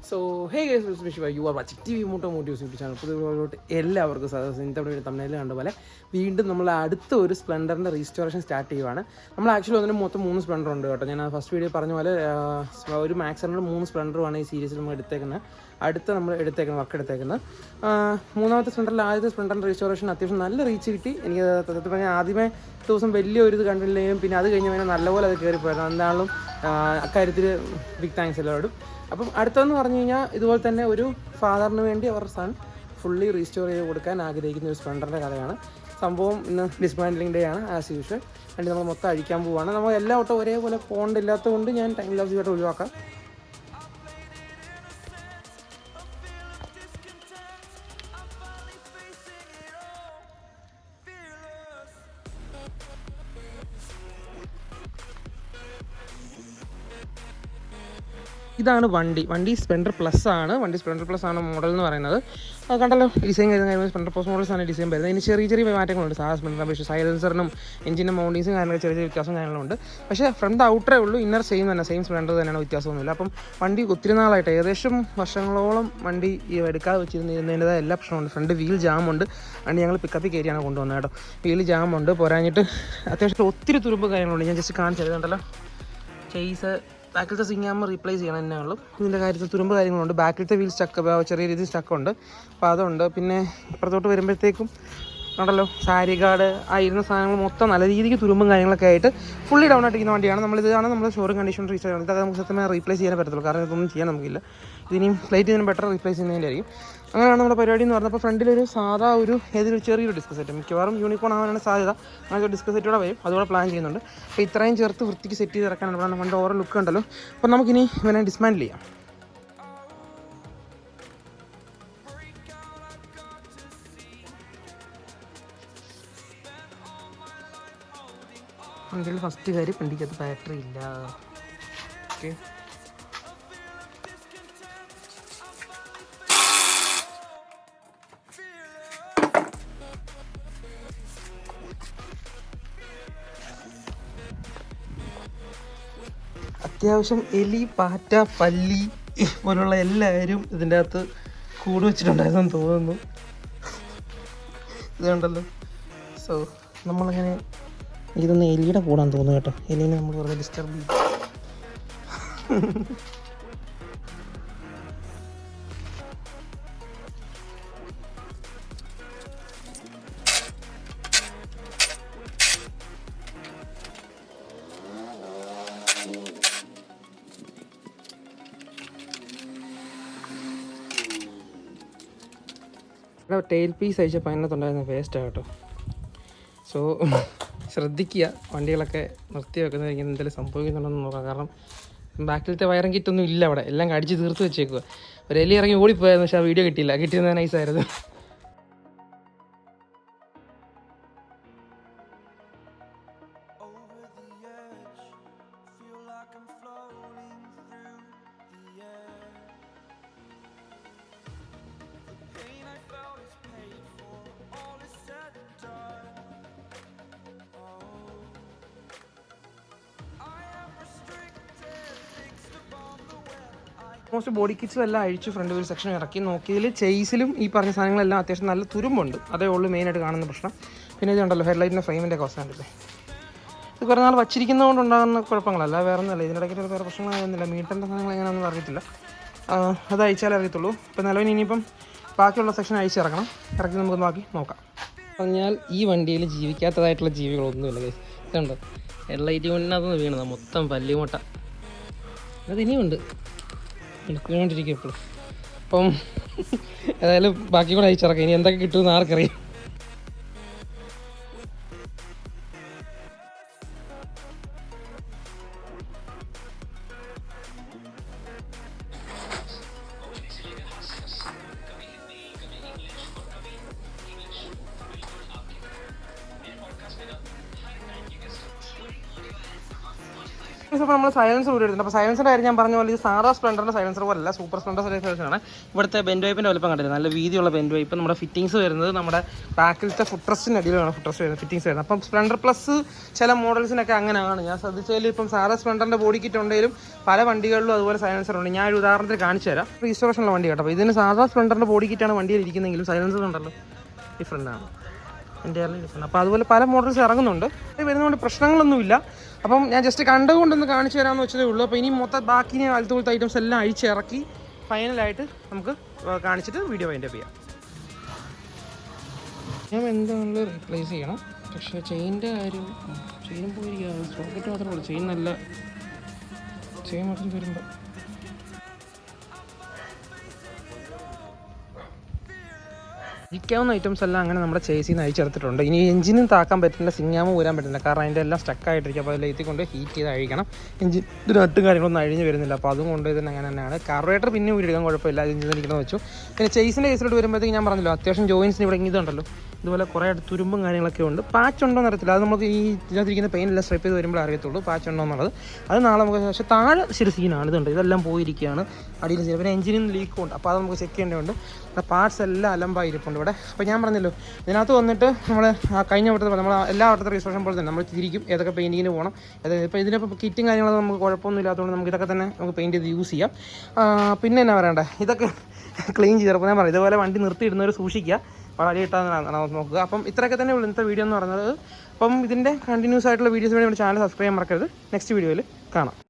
So hey guys wish you are watching T V motomotives YouTube channel പുതിയ എല്ലാവർക്കും സദസ് ഇന്നത്തെ ഇവിടെ തമിഴിൽ കണ്ട പോലെ വീണ്ടും നമ്മൾ അടുത്ത ഒരു സ്പ്ലെൻഡറിൻ്റെ റീസ്റ്റോറേഷൻ സ്റ്റാർട്ട് ചെയ്യുവാണ്. നമ്മൾ ആക്ച്വലി ഒന്നിനും മൊത്തം 3 സ്പ്ലെൻഡർ ഉണ്ട് കേട്ടോ. ഞാൻ ഫസ്റ്റ് വീഡിയോ പറഞ്ഞ പോലെ ഒരു മാക്സിമം 3 സ്പ്ലെൻഡറുമാണ് ഈ സീരീസിൽ നമ്മൾ എടുത്തേക്കുന്നത്. നമ്മൾ വർക്ക് എടുത്തേക്കുന്നത് മൂന്നാമത്തെ സ്പ്ലെൻഡറിൽ ആദ്യത്തെ സ്പ്ലെൻഡറിൻ്റെ റീസ്റ്റോറേഷൻ അത്യാവശ്യം നല്ല റീച്ച് കിട്ടി. എനിക്ക് സത്യത്തിൽ പറഞ്ഞാൽ ആദ്യമേ ദിവസം വലിയൊരു ഇത് കണ്ടില്ലെങ്കിലും പിന്നെ അത് കഴിഞ്ഞ് പിന്നെ നല്ലപോലെ അത് കയറിപ്പോയിരുന്നു. എന്താണെങ്കിലും അക്കാര്യത്തിൽ ബിഗ് താങ്ക്സ് എല്ലാവരോടും. അപ്പം അടുത്തതെന്ന് പറഞ്ഞു കഴിഞ്ഞാൽ ഇതുപോലെ തന്നെ ഒരു ഫാദറിന് വേണ്ടി അവരുടെ സൺ ഫുള്ളി റീസ്റ്റോർ ചെയ്ത് കൊടുക്കാൻ ആഗ്രഹിക്കുന്ന ഒരു സ്പ്ലെൻഡറിൻ്റെ കഥയാണ്. സംഭവം ഇന്ന് ഡിസ്മാൻഡലിംഗ് ഡേ ആണ് ആസ് യൂഷ്വൽ. വേണ്ടി നമ്മൾ മൊത്തം അഴിക്കാൻ പോവുകയാണ്. നമ്മൾ എല്ലാ വട്ടം ഒരേപോലെ പോകേണ്ടില്ലാത്തത് കൊണ്ട് ഞാൻ ടൈം ലാപ്സ് ആയിട്ട് ഒഴിവാക്കാം. ഇതാണ് വണ്ടി സ്പ്ലെൻഡർ പ്ലസ് ആണ്. സ്പ്ലെൻഡർ പ്ലസ് ആണ് മോഡൽ എന്ന് പറയുന്നത്. അത് കണ്ടല്ലോ, ഡിസൈൻ കാര്യങ്ങൾ സ്പ്ലെൻഡർ പ്ലസ് മോഡൽസാണ് ഡിസൈൻ വരുന്നത്. ഇതിന് ചെറിയ മാറ്റങ്ങളുണ്ട്. സാധാ സ്പ്ലെൻഡർ പക്ഷേ സൈലൻസറിനും എഞ്ചിൻ്റെ മൗണ്ടിങ്സും കാര്യങ്ങളൊക്കെ ചെറിയ വ്യത്യാസം കാര്യങ്ങളുണ്ട്. പക്ഷേ ഫ്രണ്ട് ഔട്ടറേ ഉള്ളൂ, ഇന്നർ സെയിം സ്പ്ലെൻഡർ തന്നെയാണ്, വ്യത്യാസമൊന്നുമില്ല. അപ്പം വണ്ടി ഒത്തിരി നാളായിട്ട് ഏകദേശം വർഷങ്ങളോളം വണ്ടി എടുക്കാതെ വെച്ചിരുന്നതിൻ്റെതായ എല്ലാ പ്രശ്നമുണ്ട്. ഫ്രണ്ട് വീൽ ജാമുണ്ട്. വണ്ടി ഞങ്ങൾ പിക്കപ്പിൽ കയറ്റിയാണ് കൊണ്ടുവന്നത് കേട്ടോ. വീൽ ജാമുണ്ട്, പോരാഞ്ഞിട്ട് അത്യാവശ്യം ഒത്തിരി തുരുമ്പ് കാര്യങ്ങളുണ്ട്. ഞാൻ ജസ്റ്റ് കാണിച്ചു തരുന്നുണ്ടല്ലോ. ചേസ് ബാക്കിലത്തെ സിംഗാമ റീപ്ലേസ് ചെയ്യണം തന്നെയുള്ളൂ. ഇതിൻ്റെ കാര്യത്തിൽ തുരുമ്പ് കാര്യങ്ങളുണ്ട്. ബാക്കിലത്തെ വീൽ ചെറിയ രീതിയിൽ സ്റ്റക്കുണ്ട്. അപ്പോൾ അതുണ്ട്. പിന്നെ ഇപ്പുറത്തോട്ട് വരുമ്പോഴത്തേക്കും ഉണ്ടല്ലോ, സാരി ഗാർഡ് ആയിരുന്ന സാധനങ്ങൾ മൊത്തം നല്ല രീതിക്ക് തുരുമ്പും കാര്യങ്ങളൊക്കെ ആയിട്ട് ഫുള്ളി ഡൗൺ ആയിട്ടിരിക്കുന്ന വണ്ടിയാണ്. നമ്മളിതാണ് നമ്മൾ ഷോറൂം കണ്ടീഷൻ റീച്ച് ചെയ്യുന്നത്. ഇതൊക്കെ നമുക്ക് സത്യമായി റീപ്ലേസ് ചെയ്യാൻ പറ്റത്തുള്ളൂ, കാരണം ഇതൊന്നും ചെയ്യാൻ നമുക്കില്ല. ഇതിനും ഫ്ലൈറ്റ് ഇതിനും ബെറ്റർ റീപ്ലേസ് ചെയ്യുന്നതിൻ്റെ ആയിരിക്കും. അങ്ങനെയാണ് നമ്മുടെ പരിപാടി എന്ന് പറഞ്ഞപ്പോൾ ഫ്രണ്ടിലൊരു സാധാ ഏതൊരു ചെറിയൊരു ഡിസ്ക് സെറ്റ്, മിക്കവാറും യൂണിക്കോൺ ആവാനാണ് സാധ്യത. അങ്ങനത്തെ ഡിസ്ക് സെറ്റോടെ വരും, അതുകൂടെ പ്ലാൻ ചെയ്യുന്നുണ്ട്. അപ്പോൾ ഇത്രയും ചേർത്ത് വൃത്തിക്ക് സെറ്റ് ചെയ്ത് ഇറക്കാനാണ് വണ്ടി ഓവർ ലുക്ക് ഉണ്ടല്ലോ. അപ്പോൾ നമുക്കിനി ഇവനെ ഡിസ്മാൻഡിൽ ചെയ്യാം. വണ്ടിയിൽ ഫസ്റ്റ് കാര്യം വണ്ടിക്കകത്ത് ബാറ്ററി ഇല്ല. ഓക്കെ, അത്യാവശ്യം എലി, പാറ്റ, പല്ലി പോലുള്ള എല്ലാവരും ഇതിൻ്റെ അകത്ത് കൂട് വെച്ചിട്ടുണ്ടായിരുന്നെന്ന് തോന്നുന്നു. ഇതുണ്ടല്ലോ. സോ നമ്മളങ്ങനെ ഇതൊന്ന് എലിയുടെ കൂടാന്ന് തോന്നുന്നു കേട്ടോ. എലീനെ നമ്മൾ വെറുതെ ഡിസ്റ്റർബ് ചെയ്യും. ടെയിൽ പീസ് അയച്ചപ്പോൾ അതിനകത്തുണ്ടായിരുന്ന വേസ്റ്റാണ് കേട്ടോ. സോ ശ്രദ്ധിക്കുക, വണ്ടികളൊക്കെ നിർത്തി വെക്കുന്നത് ഇങ്ങനെ എന്തെങ്കിലും സംഭവിക്കുന്നുണ്ടെന്ന് നോക്കാം. കാരണം ബാക്കിലത്തെ വയറിംഗ് കിറ്റൊന്നും ഇല്ല അവിടെ, എല്ലാം കടിച്ച് തീർത്ത് വെച്ചേക്കുക. ഒരു എലി ഇറങ്ങി ഓടിപ്പോയായിരുന്നു, പക്ഷേ ആ വീഡിയോ കിട്ടിയില്ല. കിട്ടിയിരുന്നത് നൈസായിരുന്നു. ഓൾമോസ്റ്റ് ബോഡി കിറ്റ്സും എല്ലാം അഴിച്ച് ഫ്രണ്ട് വീൽ സെക്ഷൻ ഇറക്കി നോക്കിയതിൽ ചേസിലും ഈ പറഞ്ഞ സാധനങ്ങളെല്ലാം അത്യാവശ്യം നല്ല തുരുമ്പുണ്ട്. അതേ ഉള്ളൂ മെയിനായിട്ട് കാണുന്ന പ്രശ്നം. പിന്നെ ഇതുണ്ടല്ലോ, ഹെഡ്ലൈറ്റിൻ്റെ ഫ്രെയിമിൻ്റെ ഒക്കെ അവസാനത്തില്ലേ, ഇത് കുറേ നാൾ വച്ചിരിക്കുന്നതുകൊണ്ട് ഉണ്ടാകുന്ന കുഴപ്പങ്ങളല്ല, വേറെ ഒന്നുമല്ല. ഇതിനിടയ്ക്ക് വേറെ പ്രശ്നങ്ങളൊന്നുമില്ല. മീറ്ററിൻ്റെ സാധനങ്ങൾ എങ്ങനെയാണെന്ന് അറിയത്തില്ല, അത് അയച്ചാലേ അറിയത്തുള്ളൂ. ഇപ്പോൾ നിലവിൽ ഇനിയിപ്പം ബാക്കിയുള്ള സെക്ഷൻ അഴിച്ചിറക്കണം. ഇറക്കി നമുക്ക് ബാക്കി നോക്കാം. പറഞ്ഞാൽ ഈ വണ്ടിയിൽ ജീവിക്കാത്തതായിട്ടുള്ള ജീവികളൊന്നുമില്ല. ഇതുണ്ട്, ഹെഡ്ലൈറ്റ് കൊണ്ടിനകത്തുനിന്ന് വീണതാണ് മൊത്തം പല്ലിമുട്ട. അത് ഇനിയുണ്ട്, എടുക്കൊണ്ടിരിക്കും എപ്പോഴും. അപ്പം ഏതായാലും ബാക്കി കൂടെ അയച്ചിറക്കാം. ഇനി എന്തൊക്കെ കിട്ടുമെന്ന് ആർക്കറിയാം. ഗൈസ് അപ്പോൾ നമ്മൾ സൈലൻസർ ഊരിടുന്നുണ്ട്. അപ്പോൾ സൈലൻസറിൻ്റെ കാര്യം ഞാൻ പറഞ്ഞ പോലെ ഇത് സാധാ സ്പ്ലെൻഡറിൻ്റെ സൈലൻസർ പോലല്ല, സൂപ്പർ സ്പ്ലെൻഡർ സൈലൻസറാണ്. ഇവിടുത്തെ ബെൻഡ് വൈപ്പിൻ്റെ വലുപ്പം കണ്ടില്ല, നല്ല വീതിയുള്ള ബെൻഡ് വൈപ്പ്. നമ്മുടെ ഫിറ്റിങ്സ് വരുന്നത് നമ്മുടെ ബാക്കിലത്തെ ഫുഡ് ട്രസ്റ്റിൻ്റെ അടിയിലാണ് ഫുഡ് ട്രസ്റ്റ് വരുന്നത്, ഫിറ്റിങ്സ് വരുന്നത്. അപ്പം സ്പ്ലെൻഡർ പ്ലസ് ചില മോഡൽസിനൊക്കെ അങ്ങനെയാണ്. ഞാൻ ശ്രദ്ധിച്ചതിൽ ഇപ്പം സാധാ സ്പ്ലെൻഡറിൻ്റെ ബോഡി കിറ്റ് ഉണ്ടെങ്കിലും പല വണ്ടികളിലും അതുപോലെ സൈലൻസർ ഉണ്ട്. ഞാൻ ഒരു ഉദാഹരണത്തിൽ കാണിച്ചു തരാം. റീസ്റ്റോറേഷനുള്ള വണ്ടി കേട്ടോ. അപ്പോൾ ഇതിന് സാധാ സ്പ്ലെൻഡറിൻ്റെ ബോഡി കിറ്റാണ് വണ്ടിയിൽ ഇരിക്കുന്നതെങ്കിലും സൈലൻസർ ഉണ്ടല്ലോ ഡിഫറെൻ്റ് ആണ്, എൻ്റെ ഡിഫറെൻറ്റ്. അപ്പോൾ അതുപോലെ പല മോഡൽസ് ഇറങ്ങുന്നുണ്ട്, വരുന്നതുകൊണ്ട് പ്രശ്നങ്ങളൊന്നുമില്ല. അപ്പം ഞാൻ ജസ്റ്റ് കണ്ടുകൊണ്ടൊന്ന് കാണിച്ചു തരാമെന്ന് വെച്ചതേ ഉള്ളൂ. അപ്പോൾ ഇനി മൊത്തം ബാക്കി വലത്തുപോലത്തെ ഐറ്റംസ് എല്ലാം അഴിച്ചിറക്കി ഫൈനലായിട്ട് നമുക്ക് കാണിച്ചിട്ട് വീഡിയോ വൈൻഡപ്പ് ചെയ്യാം. ഞാൻ എന്താണുള്ളത് റീപ്ലേസ് ചെയ്യണം, പക്ഷേ ചെയിൻ്റെ കാര്യം ചെയിനും പോയിരിക്കുക, സോക്കറ്റ് മാത്രമേ ഉള്ളൂ. ചെയിൻ നല്ല ചെയിൻ മാത്രം വരുമ്പോൾ ഇരിക്കാവുന്ന ഐറ്റംസ് എല്ലാം അങ്ങനെ നമ്മുടെ ചേസിൽ നിന്ന് അഴിച്ചെടുത്തിട്ടുണ്ട്. ഇനി എഞ്ചിനും താക്കാൻ പറ്റില്ല, സിങ്ങാമോ ഊരാൻ പറ്റില്ല, കാരണം അതിൻ്റെ എല്ലാം സ്റ്റക്കായിട്ടിരിക്കും. അപ്പോൾ അതിൽ കൊണ്ട് ഹീറ്റ് ചെയ്ത് അഴിക്കണം. എഞ്ചിൻ നട്ടും കാര്യങ്ങളൊന്നും അഴിഞ്ഞ് വരുന്നില്ല, അപ്പോൾ അതും കൊണ്ട് ഇതിന് അങ്ങനെ തന്നെയാണ്. കാർബറേറ്റർ പിന്നെ ഊരിയെടുക്കാൻ കുഴപ്പമില്ല, എഞ്ചിൻ ഇരിക്കണമെന്ന് വെച്ചു. പിന്നെ ചേസിൻ്റെ കേസിലോട്ട് വരുമ്പോഴത്തേക്ക് ഞാൻ പറഞ്ഞല്ലോ, അത്യാവശ്യം ജോയിൻസിന് ഇവിടെ ഇതുണ്ടല്ലോ, ഇതുപോലെ കുറേ തുരുമ്പും കാര്യങ്ങളൊക്കെ ഉണ്ട്. പാച്ച് ഉണ്ടോ എന്ന് അറിയത്തില്ല, അത് നമുക്ക് ഈ ഇതിനകത്തിരിക്കുന്ന പെയിനെല്ലാം സ്ട്രിപ്പ് ചെയ്ത് വരുമ്പോൾ അറിയത്തുള്ളൂ പാച്ച് ഉണ്ടോ എന്നുള്ളത്. അത് നാളെ നമുക്ക്, പക്ഷേ താഴെ ശരി സീനാണ്, ഇതുണ്ട് ഇതെല്ലാം പോയിരിക്കുകയാണ്, അടിയിൽ സീൻ. പിന്നെ എഞ്ചിനും ലീക്കും ഉണ്ട്, അപ്പോൾ അത് നമുക്ക് ചെക്ക് ചെയ്യേണ്ടതുണ്ട്. പാർട്സ് എല്ലാം അലമ്പായിരിപ്പുണ്ട് ഇവിടെ. അപ്പോൾ ഞാൻ പറഞ്ഞല്ലോ, ഇതിനകത്ത് വന്നിട്ട് നമ്മൾ കഴിഞ്ഞ വട്ടത്തെ നമ്മൾ എല്ലാ വട്ടത്തെ രജിസ്ട്രേഷൻ പോലെ തന്നെ നമ്മൾ തിരിക്കും ഏതൊക്കെ പെയിൻറ്റിങ്ങിന് പോകണം. അതായത് ഇപ്പോൾ ഇതിനിപ്പോൾ കിറ്റും കാര്യങ്ങളൊന്നും നമുക്ക് കുഴപ്പമൊന്നും ഇല്ലാത്തതുകൊണ്ട് നമുക്ക് ഇതൊക്കെ തന്നെ നമുക്ക് പെയിൻറ്റ് ചെയ്ത് യൂസ് ചെയ്യാം. പിന്നെ എന്നാ പറയണ്ടേ, ഇതൊക്കെ ക്ലീൻ ചെയ്തപ്പോൾ ഞാൻ പറയും ഇതുപോലെ വണ്ടി നിർത്തിയിടുന്നവർ സൂക്ഷിക്കുക, വളരെ ഇട്ടാന്ന് നോക്കുക. അപ്പം ഇത്രയൊക്കെ തന്നെ ഉള്ളൂ ഇന്നത്തെ വീഡിയോ എന്ന് പറയുന്നത്. അപ്പം ഇതിൻ്റെ കണ്ടിന്യൂസ് ആയിട്ടുള്ള വീഡിയോസ് വേണ്ടി നമ്മുടെ ചാനൽ സബ്സ്ക്രൈബ് ചെയ്യാൻ മറക്കരുത്. നെക്സ്റ്റ് വീഡിയോയിൽ കാണാം.